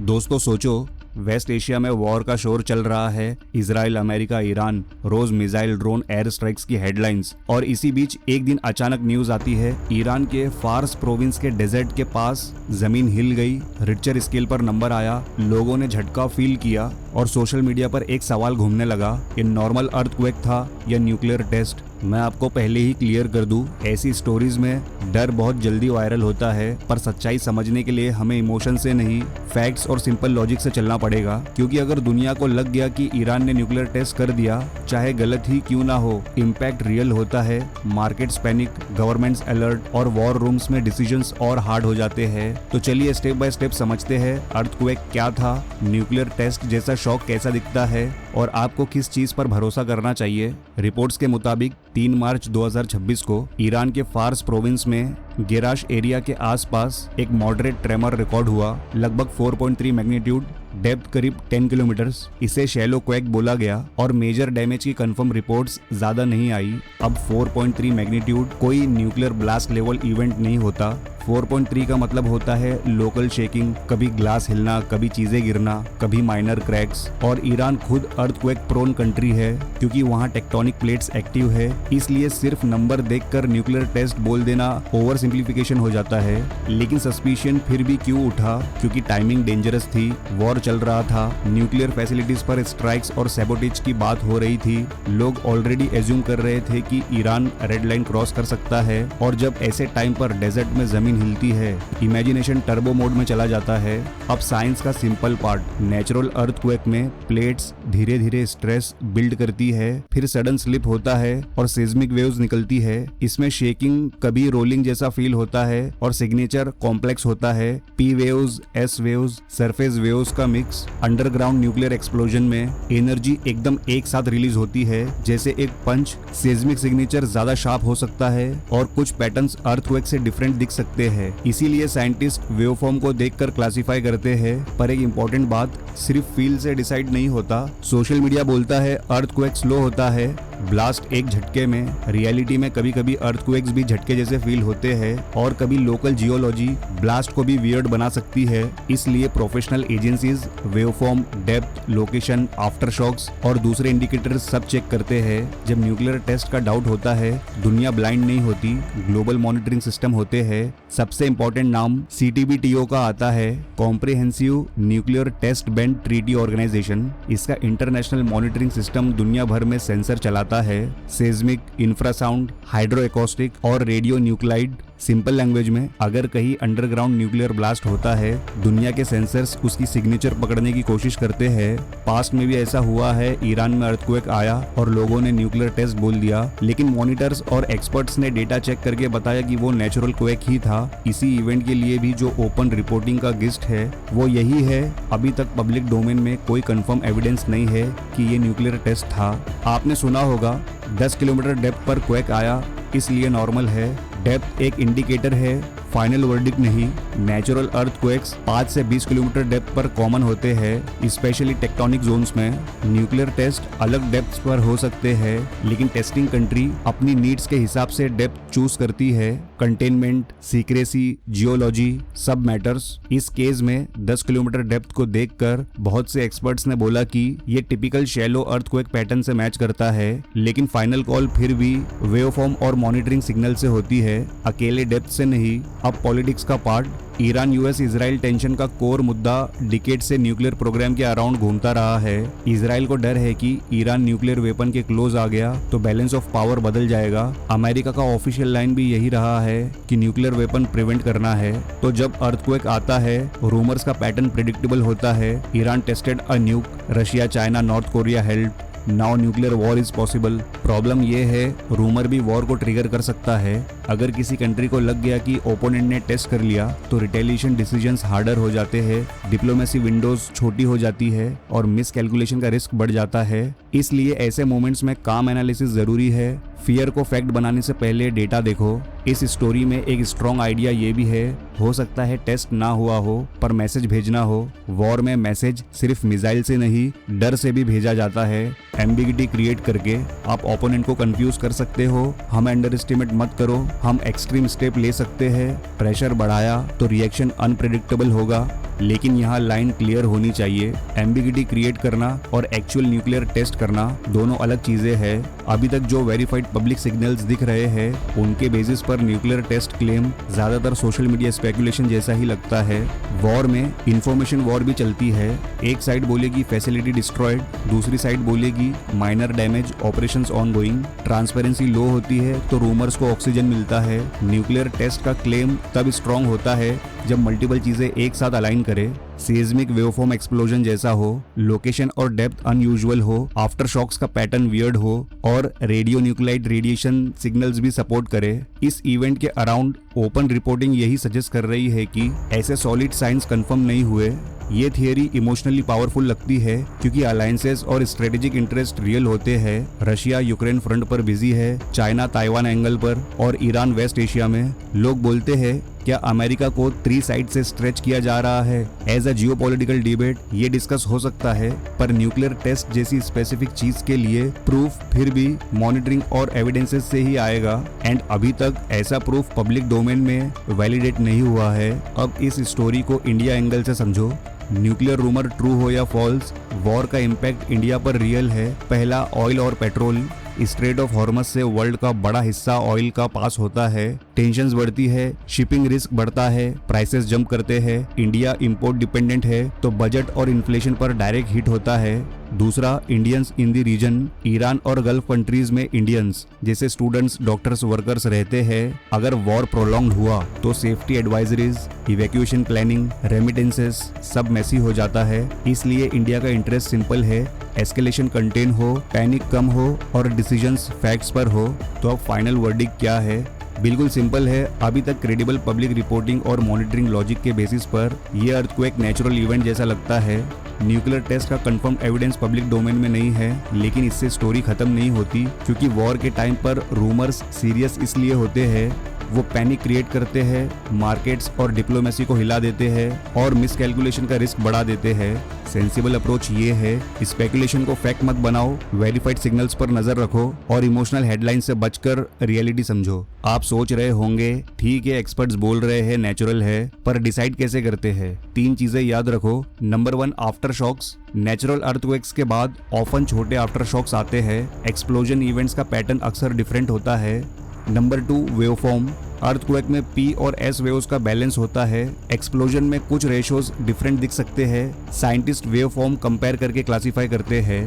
दोस्तों सोचो, waste Asia में वॉर का शोर चल रहा है। इजराइल, अमेरिका, ईरान, रोज मिसाइल, ड्रोन, एयर स्ट्राइक्स की हेडलाइंस। और इसी बीच एक दिन अचानक न्यूज आती है, ईरान के फार्स प्रोविंस के डेजर्ट के पास जमीन हिल गई। रिक्टर स्केल पर नंबर आया, लोगों ने झटका फील किया और सोशल मीडिया पर एक सवाल घूमने लगा, ये नॉर्मल अर्थक्वेक था या न्यूक्लियर टेस्ट। मैं आपको पहले ही क्लियर कर दूं, ऐसी स्टोरीज में डर बहुत जल्दी वायरल होता है, पर सच्चाई समझने के लिए हमें इमोशन से नहीं, फैक्ट्स और सिंपल लॉजिक से चलना पड़ेगा। क्योंकि अगर दुनिया को लग गया कि ईरान ने न्यूक्लियर टेस्ट कर दिया, चाहे गलत ही क्यों ना हो, इम्पैक्ट रियल होता है। मार्केट्स पैनिक, गवर्नमेंट्स अलर्ट और वॉर रूम्स में डिसीजंस और हार्ड हो जाते हैं। तो चलिए स्टेप बाय स्टेप समझते हैं अर्थक्वेक क्या था, न्यूक्लियर टेस्ट जैसा शॉक कैसा दिखता है और आपको किस चीज पर भरोसा करना चाहिए। रिपोर्ट्स के मुताबिक 3 मार्च 2026 को ईरान के फार्स प्रोविंस में गेराश एरिया के आसपास एक मॉडरेट ट्रेमर रिकॉर्ड हुआ, लगभग 4.3 मैग्नीट्यूड, डेप्थ करीब 10 किलोमीटर्स। इसे शैलो क्वेक बोला गया और मेजर डैमेज की कंफर्म रिपोर्ट्स ज्यादा नहीं आई। अब 4.3 मैग्नीट्यूड कोई न्यूक्लियर ब्लास्ट लेवल इवेंट नहीं होता। 4.3 का मतलब होता है लोकल शेकिंग, कभी ग्लास हिलना, कभी चीजें गिरना, कभी माइनर क्रैक्स। और ईरान खुद अर्थक्वेक प्रोन कंट्री है क्योंकि वहाँ टेक्टोनिक प्लेट्स एक्टिव है, इसलिए सिर्फ नंबर देखकर न्यूक्लियर टेस्ट बोल देना ओवर सिंप्लीफिकेशन हो जाता है। लेकिन सस्पिशन फिर भी क्यों उठा? क्योंकि टाइमिंग डेंजरस थी, वॉर चल रहा था, न्यूक्लियर फैसिलिटीज पर स्ट्राइक्स और सैबोटेज की बात हो रही थी। लोग ऑलरेडी एज्यूम कर रहे थे कि ईरान रेड लाइन क्रॉस कर सकता है, और जब ऐसे टाइम पर डेजर्ट में जमीन हिलती है, इमेजिनेशन टर्बो मोड में चला जाता है। अब साइंस का सिंपल पार्ट, नेचुरल अर्थक्वेक में प्लेट्स धीरे धीरे स्ट्रेस बिल्ड करती है, फिर सडन स्लिप होता है और सिस्मिक वेव्स निकलती है। इसमें शेकिंग, कभी रोलिंग जैसा फील होता है और सिग्नेचर कॉम्प्लेक्स होता है। P waves, S waves, surface waves का मिक्स। अंडरग्राउंड न्यूक्लियर एक्सप्लोजन में एनर्जी एकदम एक साथ रिलीज होती है जैसे एक पंच। सिस्मिक सिग्नेचर ज्यादा शार्प हो सकता है और कुछ पैटर्न्स अर्थक्वेक से डिफरेंट दिख सकते हैं। इसीलिए साइंटिस्ट वेवफॉर्म को देखकर क्लासिफाई करते हैं। पर एक इंपॉर्टेंट बात, सिर्फ फील से डिसाइड नहीं होता। सोशल मीडिया बोलता है अर्थक्वेक स्लो होता है, ब्लास्ट एक झटके में। रियलिटी में कभी कभी अर्थक्वेक्स भी झटके जैसे फील होते हैं और कभी लोकल जियोलॉजी ब्लास्ट को भी वियर्ड बना सकती है। इसलिए professional agencies waveform, depth, location, after shocks और दूसरे इंडिकेटर्स सब चेक करते हैं। जब न्यूक्लियर टेस्ट का डाउट होता है, दुनिया ब्लाइंड नहीं होती, ग्लोबल मॉनिटरिंग सिस्टम होते हैं। सबसे इंपॉर्टेंट नाम CTBTO का आता है, comprehensive nuclear test band treaty organisation. इसका इंटरनेशनल मॉनिटरिंग सिस्टम दुनिया भर में सेंसर चलाता है, सेस्मिक, इंफ्रासाउंड, हाइड्रो एकॉस्टिक और रेडियो न्यूक्लाइड। सिंपल लैंग्वेज में, अगर कहीं अंडरग्राउंड न्यूक्लियर ब्लास्ट होता है, दुनिया के सेंसर्स उसकी सिग्नेचर पकड़ने की कोशिश करते हैं। पास्ट में भी ऐसा हुआ है, ईरान में अर्थक्वेक आया और लोगों ने न्यूक्लियर टेस्ट बोल दिया, लेकिन मॉनिटर्स और एक्सपर्ट्स ने डेटा चेक करके बताया कि वो नेचुरल क्वेक ही था। इसी इवेंट के लिए भी जो ओपन रिपोर्टिंग का गिस्ट है वो यही है। अभी तक पब्लिक डोमेन में कोई कंफर्म एविडेंस नहीं है कि ये न्यूक्लियर टेस्ट था। आपने सुना होगा 10 किलोमीटर डेप्थ पर क्वेक आया, इसलिए नॉर्मल है। डेप्थ एक इंडिकेटर है, फाइनल वर्डिक्ट नहीं। नेचुरल अर्थक्वेक्स 5 से 20 किलोमीटर डेप्थ पर कॉमन होते हैं, स्पेशली टेक्टोनिक जोन्स में। न्यूक्लियर टेस्ट अलग डेप्थ पर हो सकते हैं, लेकिन टेस्टिंग कंट्री अपनी नीड्स के हिसाब से डेप्थ चूज करती है। कंटेनमेंट, सीक्रेसी, जियोलॉजी सब मैटर्स। इस केस में 10 किलोमीटर डेप्थ को देखकर बहुत से एक्सपर्ट्स ने बोला कि ये टिपिकल शैलो अर्थक्वेक पैटर्न से मैच करता है, लेकिन फाइनल कॉल फिर भी वेवफॉर्म और मॉनिटरिंग सिग्नल से होती है, अकेले डेप्थ से नहीं। अब पॉलिटिक्स का part, Iran US Israel tension का कोर मुद्दा डिकेड से न्यूक्लियर प्रोग्राम के अराउंड घूमता रहा है। इजराइल को डर है कि ईरान न्यूक्लियर वेपन के क्लोज आ गया तो बैलेंस ऑफ पावर बदल जाएगा। अमेरिका का ऑफिशियल लाइन भी यही रहा है कि न्यूक्लियर वेपन प्रिवेंट करना है। तो जब अर्थक्वेक आता है, रूमर्स का पैटर्न प्रेडिक्टेबल होता है। Iran tested a न्यूक, Russia, China, north Korea help, now nuclear war is possible. Problem ये है, रूमर भी वॉर को ट्रिगर कर सकता है। अगर किसी कंट्री को लग गया कि ओपोनेंट ने टेस्ट कर लिया तो रिटेलिएशन डिसीजंस हार्डर हो जाते हैं, डिप्लोमेसी विंडोज छोटी हो जाती है और मिस कैलकुलेशन का रिस्क बढ़ जाता है। इसलिए ऐसे मोमेंट्स में काम एनालिसिस जरूरी है। फियर को फैक्ट बनाने से पहले डेटा देखो। इस स्टोरी में एक स्ट्रॉन्ग आइडिया ये भी है, हो सकता है टेस्ट ना हुआ हो पर मैसेज भेजना हो। वॉर में मैसेज सिर्फ मिसाइल से नहीं, डर से भी भेजा जाता है। एम्बिगिटी क्रिएट करके आप ओपोनेंट को कंफ्यूज कर सकते हो। हमें अंडर एस्टिमेट मत करो, हम एक्सट्रीम स्टेप ले सकते हैं, प्रेशर बढ़ाया तो रिएक्शन अनप्रेडिक्टेबल होगा, लेकिन यहाँ लाइन क्लियर होनी चाहिए। एम्बिगिटी क्रिएट करना और एक्चुअल न्यूक्लियर टेस्ट करना दोनों अलग चीजें हैं। अभी तक जो वेरीफाइड पब्लिक सिग्नल्स दिख रहे हैं उनके बेसिस पर न्यूक्लियर टेस्ट क्लेम ज्यादातर सोशल मीडिया स्पेकुलेशन जैसा ही लगता है। वॉर में इंफॉर्मेशन वॉर भी चलती है। एक साइड बोलेगी फैसिलिटी डिस्ट्रॉयड, दूसरी साइड बोलेगी minor damage, operations ongoing. Transparency low होती है तो रूमर्स को ऑक्सीजन मिलता है। न्यूक्लियर टेस्ट का क्लेम तब स्ट्रॉन्ग होता है जब मल्टीपल चीजें एक साथ अलाइन करे, सीज्मिक वेवफॉर्म एक्सप्लोजन जैसा हो, लोकेशन और डेप्थ अनयूजुअल हो, आफ्टर शॉक्स का पैटर्न वियर्ड हो और रेडियो न्यूक्लाइड रेडिएशन सिग्नल्स भी सपोर्ट करे। इस इवेंट के अराउंड ओपन रिपोर्टिंग यही सजेस्ट कर रही है कि ऐसे सॉलिड साइंस कंफर्म नहीं हुए। ये थियरी इमोशनली पावरफुल लगती है क्योंकि अलायंसेस और स्ट्रेटेजिक इंटरेस्ट रियल होते हैं। रशिया यूक्रेन फ्रंट पर बिजी है, चाइना ताइवान एंगल पर और ईरान वेस्ट एशिया में। लोग बोलते हैं क्या अमेरिका को 3 साइड से स्ट्रेच किया जा रहा है? एज अ जियोपॉलिटिकल डिबेट ये डिस्कस हो सकता है, पर न्यूक्लियर टेस्ट जैसी स्पेसिफिक चीज के लिए प्रूफ फिर भी मॉनिटरिंग और एविडेंसेस से ही आएगा। एंड अभी तक ऐसा प्रूफ पब्लिक डोमेन में वैलिडेट नहीं हुआ है। अब इस स्टोरी को इंडिया एंगल से समझो। न्यूक्लियर रूमर ट्रू हो या फॉल्स, वॉर का इम्पैक्ट इंडिया पर रियल है। पहला, ऑयल और पेट्रोल। स्ट्रेट ऑफ हॉर्मस से वर्ल्ड का बड़ा हिस्सा ऑयल का पास होता है। टेंशंस बढ़ती है, शिपिंग रिस्क बढ़ता है, प्राइसेस जंप करते हैं। इंडिया इंपोर्ट डिपेंडेंट है तो बजट और इन्फ्लेशन पर डायरेक्ट हिट होता है। दूसरा, Indians in the region. Iran और गल्फ कंट्रीज में इंडियंस जैसे स्टूडेंट्स, डॉक्टर्स, वर्कर्स रहते हैं। अगर वॉर प्रोलॉन्ग हुआ तो safety advisories, evacuation planning, remittances सब मेसी हो जाता है। इसलिए इंडिया का इंटरेस्ट सिंपल है, एस्केलेशन कंटेन हो, पैनिक कम हो और डिसीजंस फैक्ट्स पर हो। तो अब फाइनल वर्डिक्ट क्या है? बिल्कुल सिंपल है। अभी तक क्रेडिबल पब्लिक रिपोर्टिंग और मॉनिटरिंग लॉजिक के बेसिस पर यह अर्थक्वेक नेचुरल इवेंट जैसा लगता है। न्यूक्लियर टेस्ट का कंफर्म एविडेंस पब्लिक डोमेन में नहीं है, लेकिन इससे स्टोरी खत्म नहीं होती क्योंकि वॉर के टाइम पर रूमर्स सीरियस इसलिए होते हैं, वो पैनिक क्रिएट करते हैं, मार्केट्स और डिप्लोमेसी को हिला देते हैं और मिसकैलकुलेशन का रिस्क बढ़ा देते हैं। सेंसिबल अप्रोच ये है, स्पेकुलेशन को फैक्ट मत बनाओ, वेरीफाइड सिग्नल्स पर नजर रखो और इमोशनल हेडलाइन से बचकर रियलिटी समझो। आप सोच रहे होंगे ठीक है एक्सपर्ट्स बोल रहे हैं नेचुरल है, पर डिसाइड कैसे करते हैं? 3 चीजें याद रखो। Number 1, after shocks. Natural earthquakes के बाद ऑफन छोटे आफ्टर शॉक्स आते हैं। एक्सप्लोजन इवेंट्स का पैटर्न अक्सर डिफरेंट होता है। Number 2, waveform. अर्थक्वेक में P और S वेव्स का बैलेंस होता है। एक्सप्लोजन में कुछ रेशोज डिफरेंट दिख सकते हैं। साइंटिस्ट वेवफॉर्म कंपेयर करके क्लासिफाई करते हैं।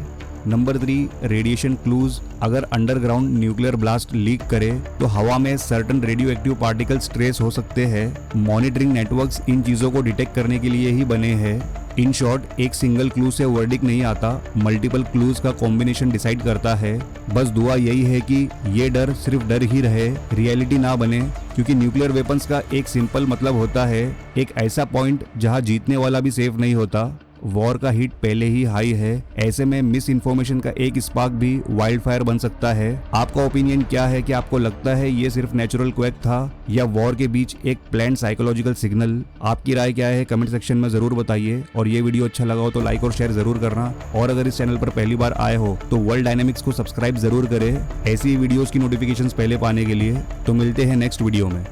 Number 3, radiation clues. अगर अंडरग्राउंड न्यूक्लियर ब्लास्ट लीक करे तो हवा में certain radio active particles trace हो सकते हैं। मॉनिटरिंग नेटवर्क्स इन चीजों को डिटेक्ट करने के लिए ही बने हैं। इन शॉर्ट, एक सिंगल क्लू से वर्डिक्ट नहीं आता, मल्टीपल क्लूज का कॉम्बिनेशन डिसाइड करता है। बस दुआ यही है कि ये डर सिर्फ डर ही रहे, रियलिटी ना बने, क्योंकि न्यूक्लियर वेपन्स का एक सिंपल मतलब होता है एक ऐसा पॉइंट जहां जीतने वाला भी सेफ नहीं होता। वॉर का हीट पहले ही हाई है, ऐसे में मिस इन्फॉर्मेशन का एक स्पार्क भी वाइल्ड फायर बन सकता है। आपका ओपिनियन क्या है कि आपको लगता है ये सिर्फ नेचुरल क्वेक था या वॉर के बीच एक प्लान्ड साइकोलॉजिकल सिग्नल? आपकी राय क्या है कमेंट सेक्शन में जरूर बताइए और ये वीडियो अच्छा लगा हो तो लाइक और शेयर जरूर करना। और अगर इस चैनल पर पहली बार आए हो तो वर्ल्ड डायनेमिक्स को सब्सक्राइब जरूर करें ऐसी वीडियोस की नोटिफिकेशंस पहले पाने के लिए। तो मिलते हैं नेक्स्ट वीडियो में।